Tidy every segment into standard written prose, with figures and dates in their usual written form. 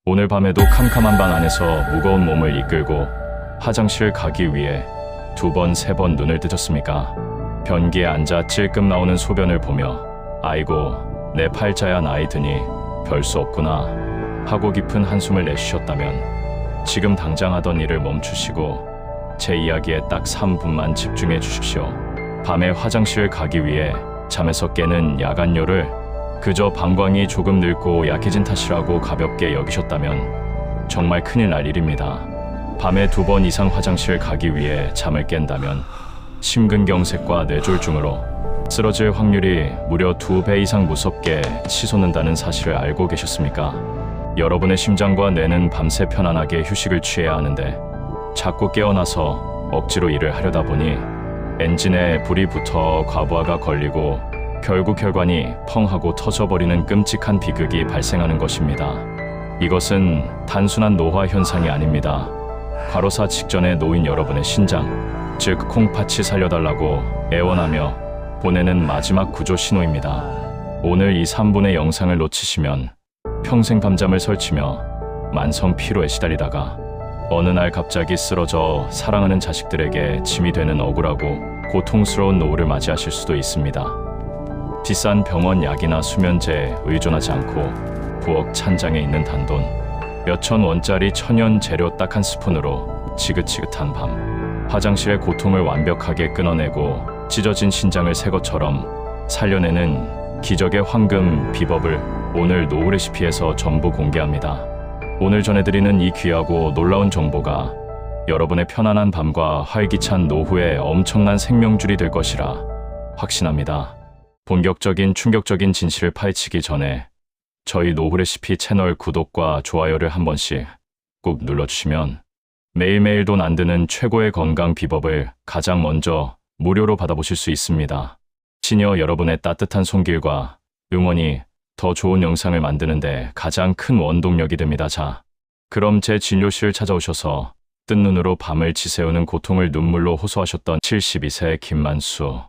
오늘 밤에도 캄캄한 방 안에서 무거운 몸을 이끌고 화장실 가기 위해 2번, 3번 눈을 뜨셨습니까? 변기에 앉아 찔끔 나오는 소변을 보며 아이고 내 팔자야 나이 드니 별 수 없구나 하고 깊은 한숨을 내쉬셨다면 지금 당장 하던 일을 멈추시고 제 이야기에 딱 3분만 집중해 주십시오. 밤에 화장실 가기 위해 잠에서 깨는 야간요를 그저 방광이 조금 늙고 약해진 탓이라고 가볍게 여기셨다면 정말 큰일 날 일입니다. 밤에 2번 이상 화장실 가기 위해 잠을 깬다면 심근경색과 뇌졸중으로 쓰러질 확률이 무려 2배 이상 무섭게 치솟는다는 사실을 알고 계셨습니까? 여러분의 심장과 뇌는 밤새 편안하게 휴식을 취해야 하는데 자꾸 깨어나서 억지로 일을 하려다 보니 엔진에 불이 붙어 과부하가 걸리고 결국 혈관이 펑 하고 터져버리는 끔찍한 비극이 발생하는 것입니다. 이것은 단순한 노화 현상이 아닙니다. 과로사 직전에 놓인 여러분의 신장, 즉 콩팥이 살려달라고 애원하며 보내는 마지막 구조 신호입니다. 오늘 이 3분의 영상을 놓치시면 평생 밤잠을 설치며 만성 피로에 시달리다가 어느 날 갑자기 쓰러져 사랑하는 자식들에게 짐이 되는 억울하고 고통스러운 노후를 맞이하실 수도 있습니다. 비싼 병원 약이나 수면제에 의존하지 않고 부엌 찬장에 있는 단돈 몇천 원짜리 천연 재료 딱 한 스푼으로 지긋지긋한 밤 화장실의 고통을 완벽하게 끊어내고 찢어진 신장을 새 것처럼 살려내는 기적의 황금 비법을 오늘 노후 레시피에서 전부 공개합니다. 오늘 전해드리는 이 귀하고 놀라운 정보가 여러분의 편안한 밤과 활기찬 노후에 엄청난 생명줄이 될 것이라 확신합니다. 본격적인 충격적인 진실을 파헤치기 전에 저희 노후 레시피 채널 구독과 좋아요를 한 번씩 꼭 눌러주시면 매일매일 돈 안 드는 최고의 건강 비법을 가장 먼저 무료로 받아보실 수 있습니다. 시니어 여러분의 따뜻한 손길과 응원이 더 좋은 영상을 만드는데 가장 큰 원동력이 됩니다. 자, 그럼 제 진료실 찾아오셔서 뜬 눈으로 밤을 지새우는 고통을 눈물로 호소하셨던 72세 김만수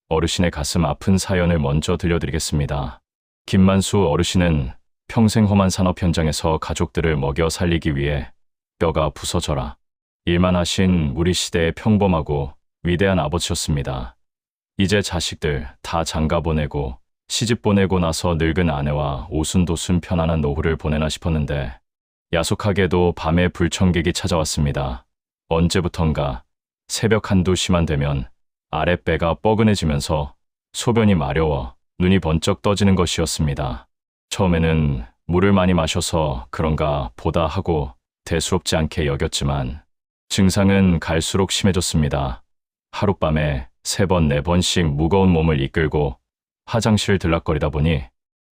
어르신의 가슴 아픈 사연을 먼저 들려드리겠습니다. 김만수 어르신은 평생 험한 산업 현장에서 가족들을 먹여 살리기 위해 뼈가 부서져라 일만 하신 우리 시대의 평범하고 위대한 아버지였습니다. 이제 자식들 다 장가 보내고 시집 보내고 나서 늙은 아내와 오순도순 편안한 노후를 보내나 싶었는데 야속하게도 밤에 불청객이 찾아왔습니다. 언제부턴가 새벽 1~2시만 되면 아랫배가 뻐근해지면서 소변이 마려워 눈이 번쩍 떠지는 것이었습니다. 처음에는 물을 많이 마셔서 그런가 보다 하고 대수롭지 않게 여겼지만 증상은 갈수록 심해졌습니다. 하룻밤에 3번, 4번씩 무거운 몸을 이끌고 화장실 들락거리다 보니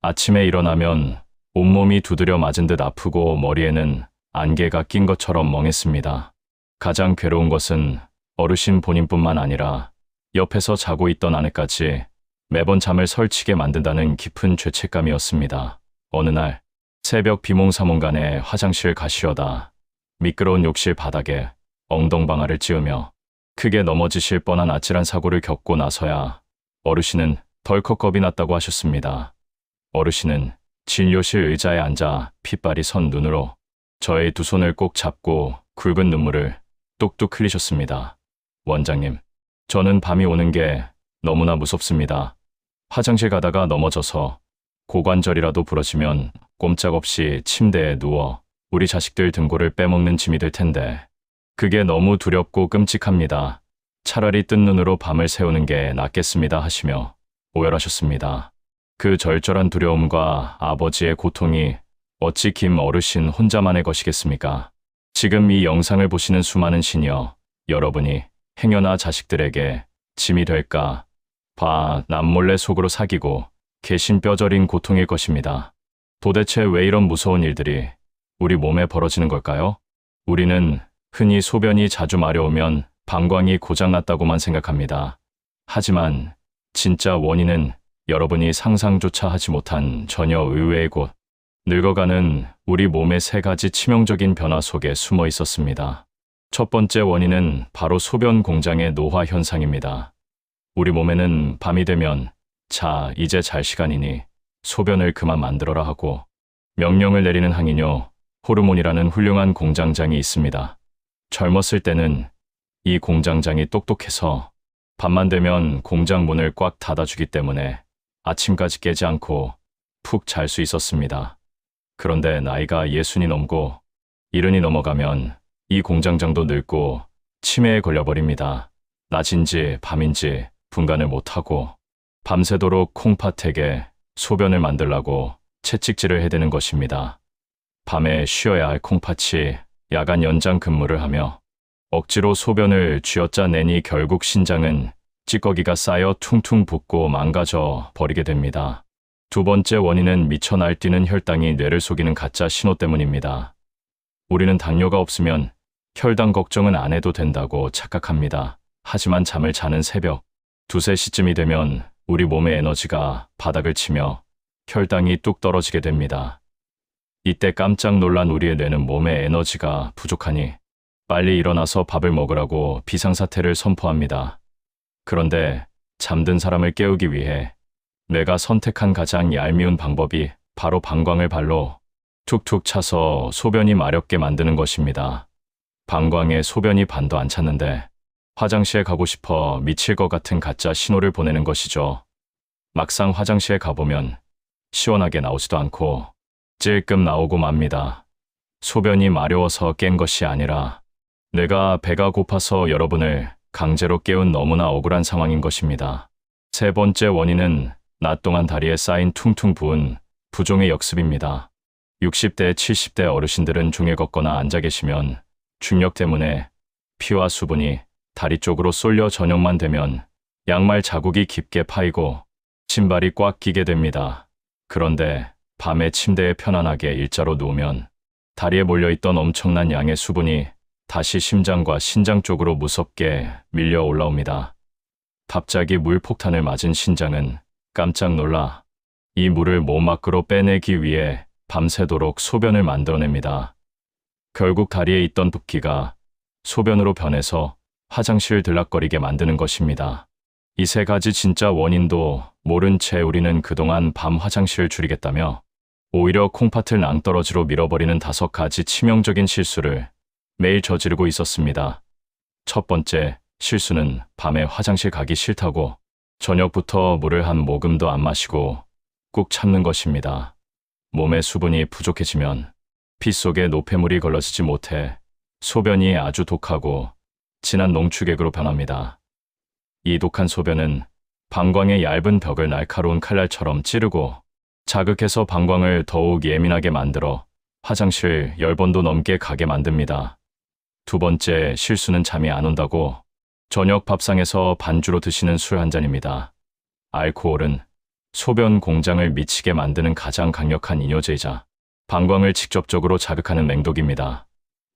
아침에 일어나면 온몸이 두드려 맞은 듯 아프고 머리에는 안개가 낀 것처럼 멍했습니다. 가장 괴로운 것은 어르신 본인뿐만 아니라 옆에서 자고 있던 아내까지 매번 잠을 설치게 만든다는 깊은 죄책감이었습니다. 어느 날 새벽 비몽사몽간에 화장실 가시려다 미끄러운 욕실 바닥에 엉덩방아를 찧으며 크게 넘어지실 뻔한 아찔한 사고를 겪고 나서야 어르신은 덜컥 겁이 났다고 하셨습니다. 어르신은 진료실 의자에 앉아 핏발이 선 눈으로 저의 2 손을 꼭 잡고 굵은 눈물을 뚝뚝 흘리셨습니다. 원장님, 저는 밤이 오는 게 너무나 무섭습니다. 화장실 가다가 넘어져서 고관절이라도 부러지면 꼼짝없이 침대에 누워 우리 자식들 등골을 빼먹는 짐이 될 텐데 그게 너무 두렵고 끔찍합니다. 차라리 뜬 눈으로 밤을 새우는 게 낫겠습니다 하시며 오열하셨습니다. 그 절절한 두려움과 아버지의 고통이 어찌 김 어르신 혼자만의 것이겠습니까? 지금 이 영상을 보시는 수많은 시니어 여러분이 행여나 자식들에게 짐이 될까 봐 남몰래 속으로 사귀고 계신 뼈저린 고통일 것입니다. 도대체 왜 이런 무서운 일들이 우리 몸에 벌어지는 걸까요? 우리는 흔히 소변이 자주 마려우면 방광이 고장났다고만 생각합니다. 하지만 진짜 원인은 여러분이 상상조차 하지 못한 전혀 의외의 곳, 늙어가는 우리 몸의 3가지 치명적인 변화 속에 숨어 있었습니다. 첫 번째 원인은 바로 소변 공장의 노화 현상입니다. 우리 몸에는 밤이 되면 자, 이제 잘 시간이니 소변을 그만 만들어라 하고 명령을 내리는 항이뇨, 호르몬이라는 훌륭한 공장장이 있습니다. 젊었을 때는 이 공장장이 똑똑해서 밤만 되면 공장 문을 꽉 닫아주기 때문에 아침까지 깨지 않고 푹 잘 수 있었습니다. 그런데 나이가 60이 넘고 70이 넘어가면 이 공장장도 늙고 치매에 걸려버립니다. 낮인지 밤인지 분간을 못하고 밤새도록 콩팥에게 소변을 만들라고 채찍질을 해대는 것입니다. 밤에 쉬어야 할 콩팥이 야간 연장 근무를 하며 억지로 소변을 쥐어짜내니 결국 신장은 찌꺼기가 쌓여 퉁퉁 붓고 망가져 버리게 됩니다. 두 번째 원인은 미쳐 날뛰는 혈당이 뇌를 속이는 가짜 신호 때문입니다. 우리는 당뇨가 없으면 혈당 걱정은 안 해도 된다고 착각합니다. 하지만 잠을 자는 새벽 2, 3시쯤이 되면 우리 몸의 에너지가 바닥을 치며 혈당이 뚝 떨어지게 됩니다. 이때 깜짝 놀란 우리의 뇌는 몸의 에너지가 부족하니 빨리 일어나서 밥을 먹으라고 비상사태를 선포합니다. 그런데 잠든 사람을 깨우기 위해 뇌가 선택한 가장 얄미운 방법이 바로 방광을 발로 툭툭 차서 소변이 마렵게 만드는 것입니다. 방광에 소변이 반도 안 찼는데 화장실에 가고 싶어 미칠 것 같은 가짜 신호를 보내는 것이죠. 막상 화장실에 가보면 시원하게 나오지도 않고 찔끔 나오고 맙니다. 소변이 마려워서 깬 것이 아니라 뇌가 배가 고파서 여러분을 강제로 깨운 너무나 억울한 상황인 것입니다. 세 번째 원인은 낮 동안 다리에 쌓인 퉁퉁 부은 부종의 역습입니다. 60대, 70대 어르신들은 중에 걷거나 앉아 계시면 중력 때문에 피와 수분이 다리 쪽으로 쏠려 저녁만 되면 양말 자국이 깊게 파이고 신발이 꽉 끼게 됩니다. 그런데 밤에 침대에 편안하게 일자로 누우면 다리에 몰려있던 엄청난 양의 수분이 다시 심장과 신장 쪽으로 무섭게 밀려 올라옵니다. 갑자기 물폭탄을 맞은 신장은 깜짝 놀라 이 물을 몸 밖으로 빼내기 위해 밤새도록 소변을 만들어냅니다. 결국 다리에 있던 붓기가 소변으로 변해서 화장실 들락거리게 만드는 것입니다. 이 세 가지 진짜 원인도 모른 채 우리는 그동안 밤 화장실을 줄이겠다며 오히려 콩팥을 낭떠러지로 밀어버리는 5가지 치명적인 실수를 매일 저지르고 있었습니다. 첫 번째 실수는 밤에 화장실 가기 싫다고 저녁부터 물을 한 모금도 안 마시고 꾹 참는 것입니다. 몸의 수분이 부족해지면 피 속에 노폐물이 걸러지지 못해 소변이 아주 독하고 진한 농축액으로 변합니다. 이 독한 소변은 방광의 얇은 벽을 날카로운 칼날처럼 찌르고 자극해서 방광을 더욱 예민하게 만들어 화장실 10번도 넘게 가게 만듭니다. 두 번째 실수는 잠이 안 온다고 저녁 밥상에서 반주로 드시는 술 한 잔입니다. 알코올은 소변 공장을 미치게 만드는 가장 강력한 이뇨제이자 방광을 직접적으로 자극하는 맹독입니다.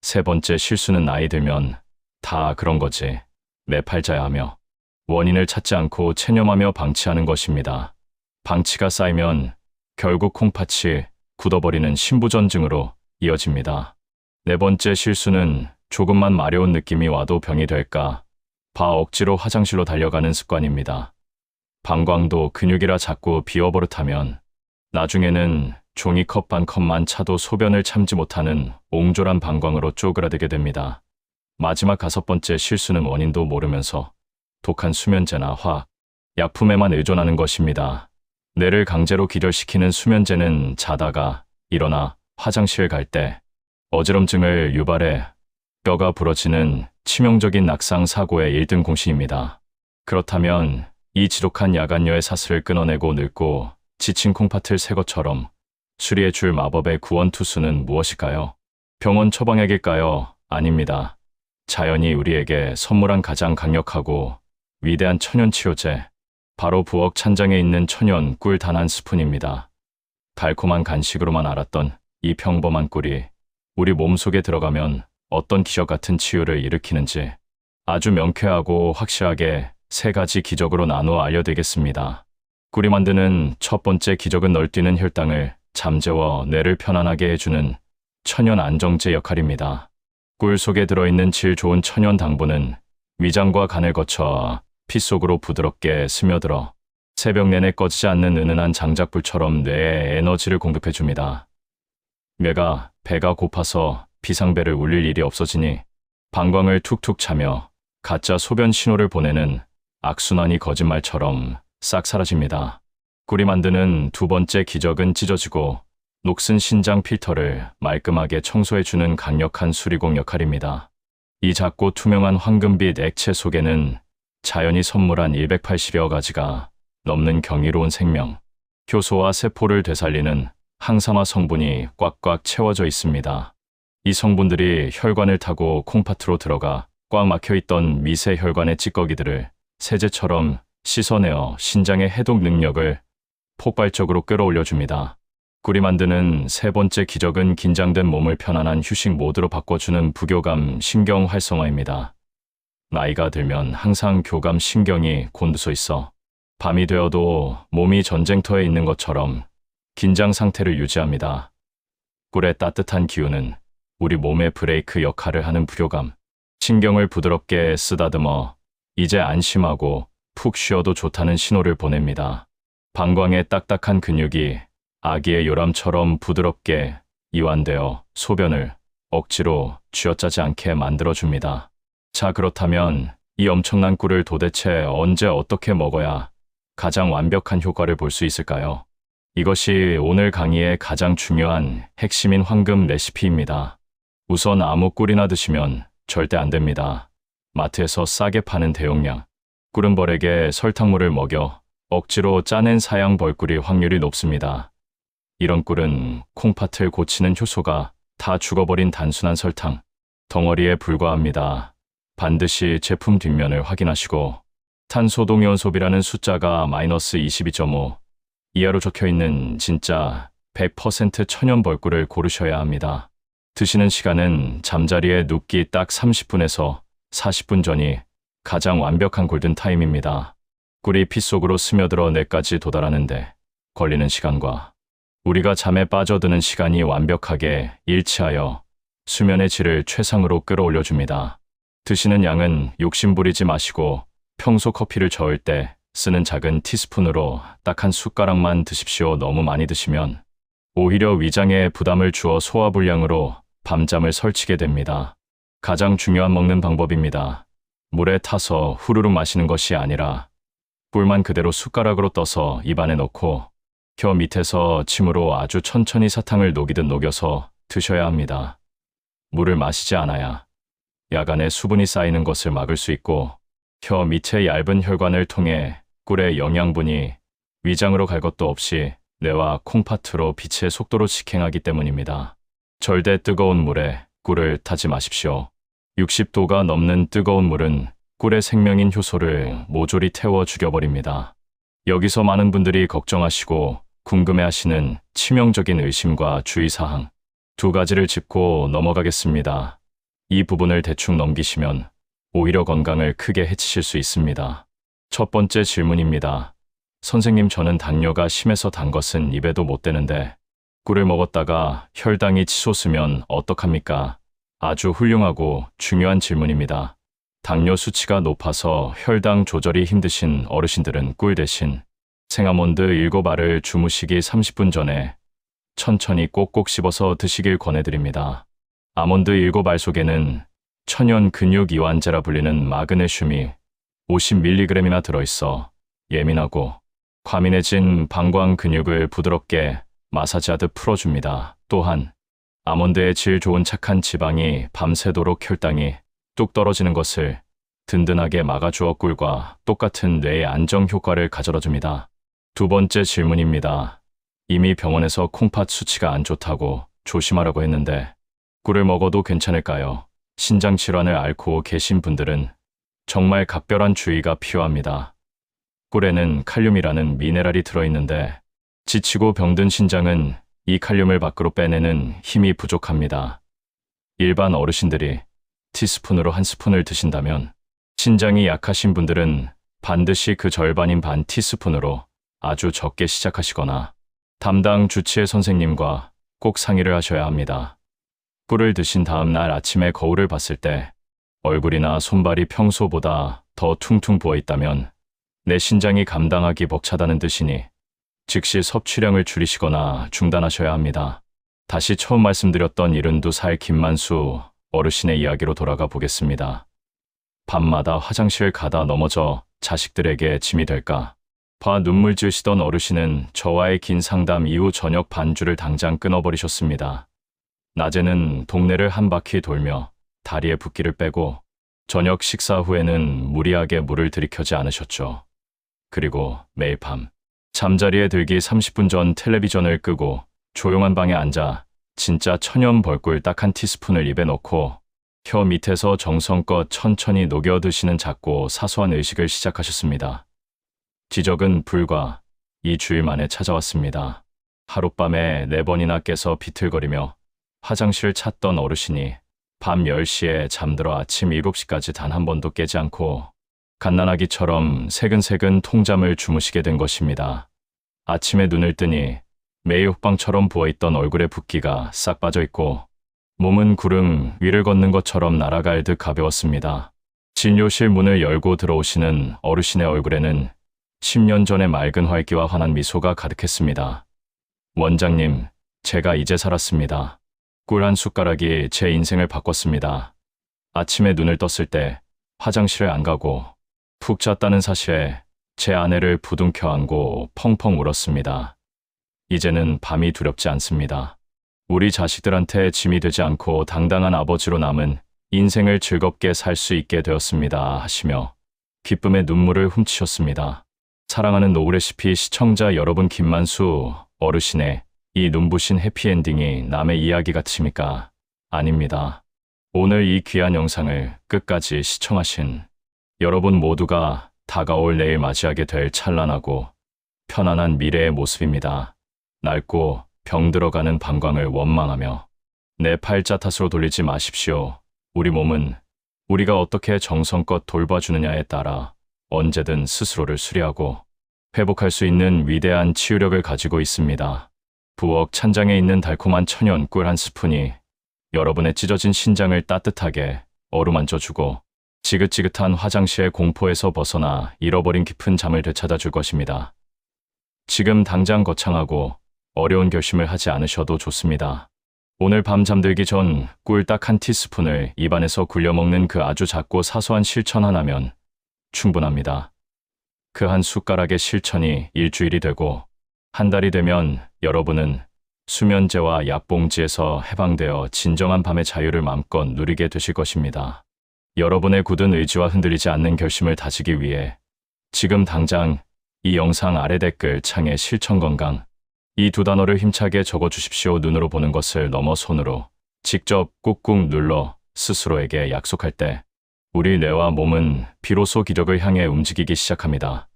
세 번째 실수는 나이 들면 다 그런 거지, 내 팔자야 하며 원인을 찾지 않고 체념하며 방치하는 것입니다. 방치가 쌓이면 결국 콩팥이 굳어버리는 신부전증으로 이어집니다. 네 번째 실수는 조금만 마려운 느낌이 와도 병이 될까 봐 억지로 화장실로 달려가는 습관입니다. 방광도 근육이라 자꾸 비워버릇하면 나중에는 종이컵 반 컵만 차도 소변을 참지 못하는 옹졸한 방광으로 쪼그라들게 됩니다. 마지막 5번째 실수는 원인도 모르면서 독한 수면제나 화학, 약품에만 의존하는 것입니다. 뇌를 강제로 기절시키는 수면제는 자다가 일어나 화장실 갈 때 어지럼증을 유발해 뼈가 부러지는 치명적인 낙상 사고의 1등 공신입니다. 그렇다면 이 지독한 야간녀의 사슬을 끊어내고 늙고 지친 콩팥을 새 것처럼 수리해줄 마법의 구원투수는 무엇일까요? 병원 처방약일까요? 아닙니다. 자연이 우리에게 선물한 가장 강력하고 위대한 천연치료제, 바로 부엌 찬장에 있는 천연 꿀 단 한 스푼입니다. 달콤한 간식으로만 알았던 이 평범한 꿀이 우리 몸속에 들어가면 어떤 기적 같은 치유를 일으키는지 아주 명쾌하고 확실하게 3가지 기적으로 나누어 알려드리겠습니다. 꿀이 만드는 첫 번째 기적은 널뛰는 혈당을 잠재워 뇌를 편안하게 해주는 천연 안정제 역할입니다. 꿀 속에 들어있는 질 좋은 천연 당분은 위장과 간을 거쳐 피 속으로 부드럽게 스며들어 새벽 내내 꺼지지 않는 은은한 장작불처럼 뇌에 에너지를 공급해줍니다. 뇌가 배가 고파서 비상벨을 울릴 일이 없어지니 방광을 툭툭 차며 가짜 소변 신호를 보내는 악순환이 거짓말처럼 싹 사라집니다. 꿀이 만드는 두 번째 기적은 찢어지고 녹슨 신장 필터를 말끔하게 청소해주는 강력한 수리공 역할입니다. 이 작고 투명한 황금빛 액체 속에는 자연이 선물한 180여 가지가 넘는 경이로운 생명, 효소와 세포를 되살리는 항산화 성분이 꽉꽉 채워져 있습니다. 이 성분들이 혈관을 타고 콩팥으로 들어가 꽉 막혀있던 미세 혈관의 찌꺼기들을 세제처럼 씻어내어 신장의 해독 능력을 폭발적으로 끌어올려줍니다. 꿀이 만드는 세 번째 기적은 긴장된 몸을 편안한 휴식 모드로 바꿔주는 부교감 신경 활성화입니다. 나이가 들면 항상 교감 신경이 곤두서 있어 밤이 되어도 몸이 전쟁터에 있는 것처럼 긴장 상태를 유지합니다. 꿀의 따뜻한 기운은 우리 몸의 브레이크 역할을 하는 부교감, 신경을 부드럽게 쓰다듬어 이제 안심하고 푹 쉬어도 좋다는 신호를 보냅니다. 방광의 딱딱한 근육이 아기의 요람처럼 부드럽게 이완되어 소변을 억지로 쥐어짜지 않게 만들어줍니다. 자, 그렇다면 이 엄청난 꿀을 도대체 언제 어떻게 먹어야 가장 완벽한 효과를 볼 수 있을까요? 이것이 오늘 강의의 가장 중요한 핵심인 황금 레시피입니다. 우선 아무 꿀이나 드시면 절대 안 됩니다. 마트에서 싸게 파는 대용량 꿀은벌에게 설탕물을 먹여 억지로 짜낸 사양 벌꿀이 확률이 높습니다. 이런 꿀은 콩팥을 고치는 효소가 다 죽어버린 단순한 설탕 덩어리에 불과합니다. 반드시 제품 뒷면을 확인하시고 탄소동이온 소비라는 숫자가 -22.5 이하로 적혀있는 진짜 100% 천연 벌꿀을 고르셔야 합니다. 드시는 시간은 잠자리에 눕기 딱 30분에서 40분 전이 가장 완벽한 골든타임입니다. 꿀이 피 속으로 스며들어 뇌까지 도달하는데 걸리는 시간과 우리가 잠에 빠져드는 시간이 완벽하게 일치하여 수면의 질을 최상으로 끌어올려줍니다. 드시는 양은 욕심부리지 마시고 평소 커피를 저을 때 쓰는 작은 티스푼으로 딱 한 숟가락만 드십시오. 너무 많이 드시면 오히려 위장에 부담을 주어 소화불량으로 밤잠을 설치게 됩니다. 가장 중요한 먹는 방법입니다. 물에 타서 후루룩 마시는 것이 아니라 꿀만 그대로 숟가락으로 떠서 입안에 넣고 혀 밑에서 침으로 아주 천천히 사탕을 녹이듯 녹여서 드셔야 합니다. 물을 마시지 않아야 야간에 수분이 쌓이는 것을 막을 수 있고 혀 밑의 얇은 혈관을 통해 꿀의 영양분이 위장으로 갈 것도 없이 뇌와 콩팥으로 빛의 속도로 직행하기 때문입니다. 절대 뜨거운 물에 꿀을 타지 마십시오. 60도가 넘는 뜨거운 물은 꿀의 생명인 효소를 모조리 태워 죽여버립니다. 여기서 많은 분들이 걱정하시고 궁금해하시는 치명적인 의심과 주의사항 두 가지를 짚고 넘어가겠습니다. 이 부분을 대충 넘기시면 오히려 건강을 크게 해치실 수 있습니다. 첫 번째 질문입니다. 선생님, 저는 당뇨가 심해서 단 것은 입에도 못 대는데 꿀을 먹었다가 혈당이 치솟으면 어떡합니까? 아주 훌륭하고 중요한 질문입니다. 당뇨 수치가 높아서 혈당 조절이 힘드신 어르신들은 꿀 대신 생아몬드 7알을 주무시기 30분 전에 천천히 꼭꼭 씹어서 드시길 권해드립니다. 아몬드 7알 속에는 천연 근육 이완제라 불리는 마그네슘이 50mg이나 들어있어 예민하고 과민해진 방광 근육을 부드럽게 마사지하듯 풀어줍니다. 또한 아몬드의 질 좋은 착한 지방이 밤새도록 혈당이 뚝 떨어지는 것을 든든하게 막아주어 꿀과 똑같은 뇌의 안정 효과를 가져다줍니다. 두 번째 질문입니다. 이미 병원에서 콩팥 수치가 안 좋다고 조심하라고 했는데 꿀을 먹어도 괜찮을까요? 신장 질환을 앓고 계신 분들은 정말 각별한 주의가 필요합니다. 꿀에는 칼륨이라는 미네랄이 들어있는데 지치고 병든 신장은 이 칼륨을 밖으로 빼내는 힘이 부족합니다. 일반 어르신들이 티스푼으로 한 스푼을 드신다면 신장이 약하신 분들은 반드시 그 절반인 반 티스푼으로 아주 적게 시작하시거나 담당 주치의 선생님과 꼭 상의를 하셔야 합니다. 꿀을 드신 다음 날 아침에 거울을 봤을 때 얼굴이나 손발이 평소보다 더 퉁퉁 부어 있다면 내 신장이 감당하기 벅차다는 뜻이니 즉시 섭취량을 줄이시거나 중단하셔야 합니다. 다시 처음 말씀드렸던 72살 김만수 어르신의 이야기로 돌아가 보겠습니다. 밤마다 화장실 가다 넘어져 자식들에게 짐이 될까 봐 눈물 지으시던 어르신은 저와의 긴 상담 이후 저녁 반주를 당장 끊어버리셨습니다. 낮에는 동네를 한 바퀴 돌며 다리에 붓기를 빼고 저녁 식사 후에는 무리하게 물을 들이켜지 않으셨죠. 그리고 매일 밤 잠자리에 들기 30분 전 텔레비전을 끄고 조용한 방에 앉아 진짜 천연 벌꿀 딱 한 티스푼을 입에 넣고 혀 밑에서 정성껏 천천히 녹여 드시는 작고 사소한 의식을 시작하셨습니다. 기적은 불과 2주일 만에 찾아왔습니다. 하룻밤에 4번이나 깨서 비틀거리며 화장실 찾던 어르신이 밤 10시에 잠들어 아침 7시까지 단 한 번도 깨지 않고 갓난아기처럼 새근새근 통잠을 주무시게 된 것입니다. 아침에 눈을 뜨니 매일 호빵처럼 부어있던 얼굴에 붓기가 싹 빠져있고 몸은 구름 위를 걷는 것처럼 날아갈 듯 가벼웠습니다. 진료실 문을 열고 들어오시는 어르신의 얼굴에는 10년 전의 맑은 활기와 환한 미소가 가득했습니다. 원장님, 제가 이제 살았습니다. 꿀 한 숟가락이 제 인생을 바꿨습니다. 아침에 눈을 떴을 때 화장실을 안 가고 푹 잤다는 사실에 제 아내를 부둥켜 안고 펑펑 울었습니다. 이제는 밤이 두렵지 않습니다. 우리 자식들한테 짐이 되지 않고 당당한 아버지로 남은 인생을 즐겁게 살 수 있게 되었습니다 하시며 기쁨의 눈물을 훔치셨습니다. 사랑하는 노후레시피 시청자 여러분, 김만수 어르신의 이 눈부신 해피엔딩이 남의 이야기 같으십니까? 아닙니다. 오늘 이 귀한 영상을 끝까지 시청하신 여러분 모두가 다가올 내일 맞이하게 될 찬란하고 편안한 미래의 모습입니다. 낡고 병들어가는 방광을 원망하며 내 팔자 탓으로 돌리지 마십시오. 우리 몸은 우리가 어떻게 정성껏 돌봐주느냐에 따라 언제든 스스로를 수리하고 회복할 수 있는 위대한 치유력을 가지고 있습니다. 부엌 찬장에 있는 달콤한 천연 꿀 한 스푼이 여러분의 찢어진 신장을 따뜻하게 어루만져주고 지긋지긋한 화장실의 공포에서 벗어나 잃어버린 깊은 잠을 되찾아 줄 것입니다. 지금 당장 거창하고 어려운 결심을 하지 않으셔도 좋습니다. 오늘 밤 잠들기 전 꿀 딱 한 티스푼을 입안에서 굴려 먹는 그 아주 작고 사소한 실천 하나면 충분합니다. 그 한 숟가락의 실천이 일주일이 되고 한 달이 되면 여러분은 수면제와 약봉지에서 해방되어 진정한 밤의 자유를 마음껏 누리게 되실 것입니다. 여러분의 굳은 의지와 흔들리지 않는 결심을 다지기 위해 지금 당장 이 영상 아래 댓글 창에 실천 건강 이 두 단어를 힘차게 적어주십시오. 눈으로 보는 것을 넘어 손으로 직접 꾹꾹 눌러 스스로에게 약속할 때 우리 뇌와 몸은 비로소 기적을 향해 움직이기 시작합니다.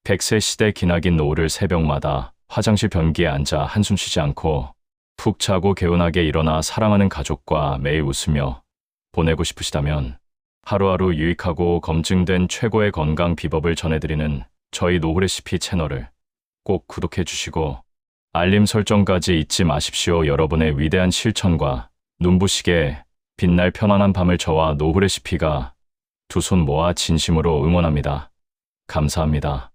100세 시대 기나긴 노후를 새벽마다 화장실 변기에 앉아 한숨 쉬지 않고 푹 자고 개운하게 일어나 사랑하는 가족과 매일 웃으며 보내고 싶으시다면 하루하루 유익하고 검증된 최고의 건강 비법을 전해드리는 저희 노후레시피 채널을 꼭 구독해 주시고 알림 설정까지 잊지 마십시오. 여러분의 위대한 실천과 눈부시게 빛날 편안한 밤을 저와 노후레시피가 두 손 모아 진심으로 응원합니다. 감사합니다.